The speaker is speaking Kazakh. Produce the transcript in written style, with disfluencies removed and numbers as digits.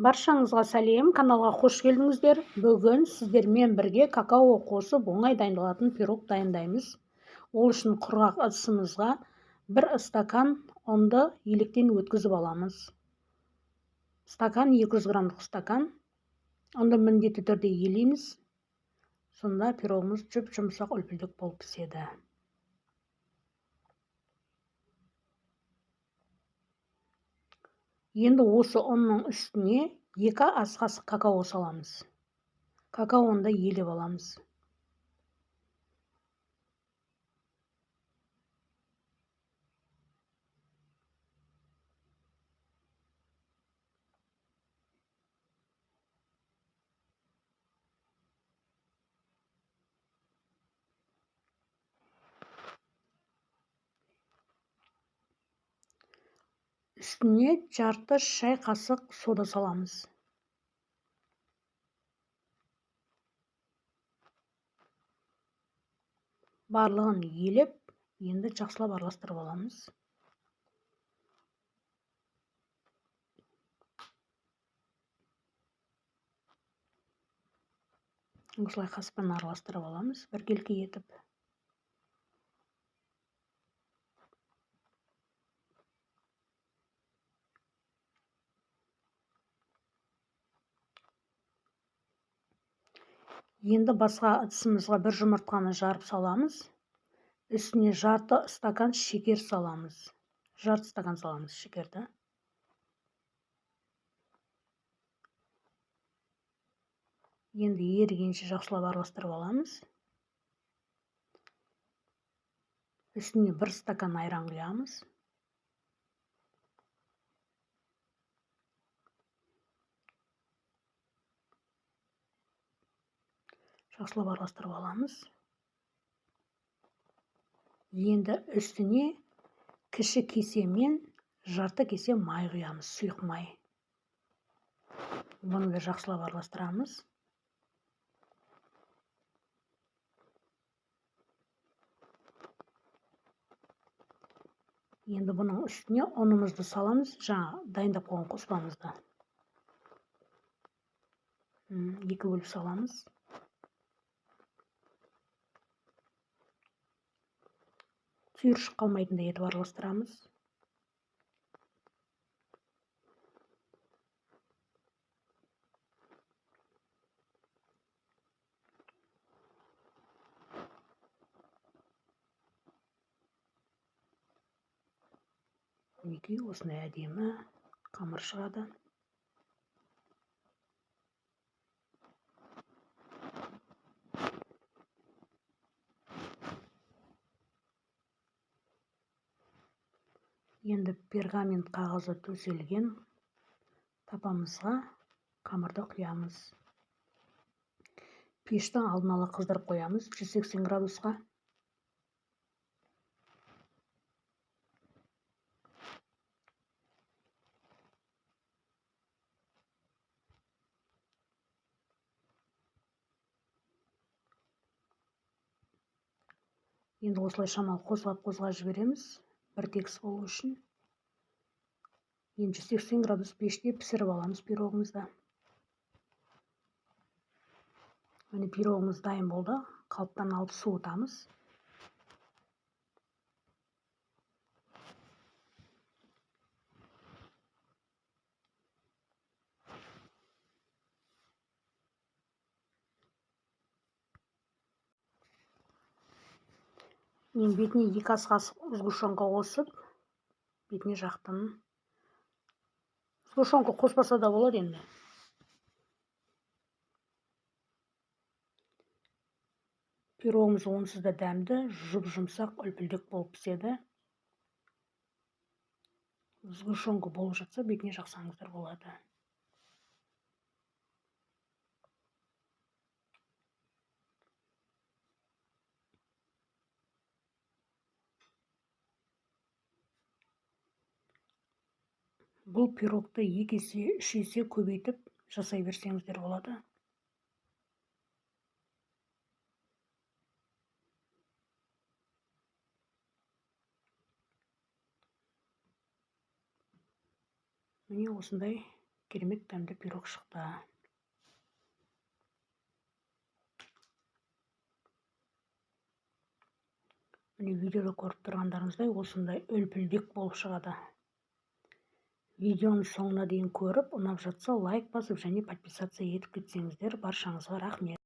Баршаңызға сәлем, каналға қош келдіңіздер. Бүгін сіздермен бірге какао қосып оңай дайындалатын пирог дайындаймыз. Ол үшін құрғақ ыдысымызға 1 стакан ұнды електен өткізіп аламыз. Стакан 200 граммдық стакан. Ұнды міндетті түрде елейміз. Сонда пирогымыз жұп-жұмсақ үлпілдек болып піседі. Енді осы ұнның үстіне 2 ас қасық какао саламыз. Какаоны да елеп аламыз. Үстіне жарты шай қасық сода саламыз. Барлығын елеп, енді жақсылап араластырып аламыз. Осылай қаспен араластырып аламыз, біркелкі етіп. Енді басқа ыдысымызға 1 жұмыртқаны жарып саламыз. Үстіне жарты стакан шекер саламыз. Жарты стакан саламыз шекерді. Енді ерігенше жақсылап араластырып аламыз. Үстіне 1 стакан айран құямыз. Жақсылап араластырып аламыз. Енді үстіне кіші кесемен жарты кесе май құямыз, сұйық май. Бұны да жақсылап араластырамыз. Енді бұның үстіне ұнымызды саламыз, жаңа дайындап қойған қоспамызды. 2 бөліп саламыз. Түйіршік қалмайтындай етіп араластырамыз. Мінекей осындай әдемі қамыр шығады. Енді пергамент қағазы төселген тапамызға қамырды құямыз. Пешті алдын ала қыздырып қоямыз 180 градусқа. Енді осылай шамалы қозғап жібереміз, бір тегіс болу үшін. Енді 180 градус пеште пісіріп аламыз пирогымызды. Міне пирогымыз дайын болды. Қалыптан алып суытамыз. Мен бетіне 2 ас қасық сгущенка қосып, бетіне жақтым. Сгущенка қоспаса да болады енді. Пирогымыз онсыз да дәмді, жұп-жұмсақ үлпілдек болып піседі. Сгущенка болып жатса, бетіне жақсаңыздар болады. Бұл пирогты 2 есе, 3 есе көбейтіп жасай берсеңіздер болады. Міне осындай керемет дәмді пирог шықты. Міне видеода көріп тұрғандарыңыздай осындай үлпілдек болып шығады. Видеоны соңына дейін көріп, ұнап жатса лайк басып және подписаться етіп кетсеңіздер баршаңызға рахмет.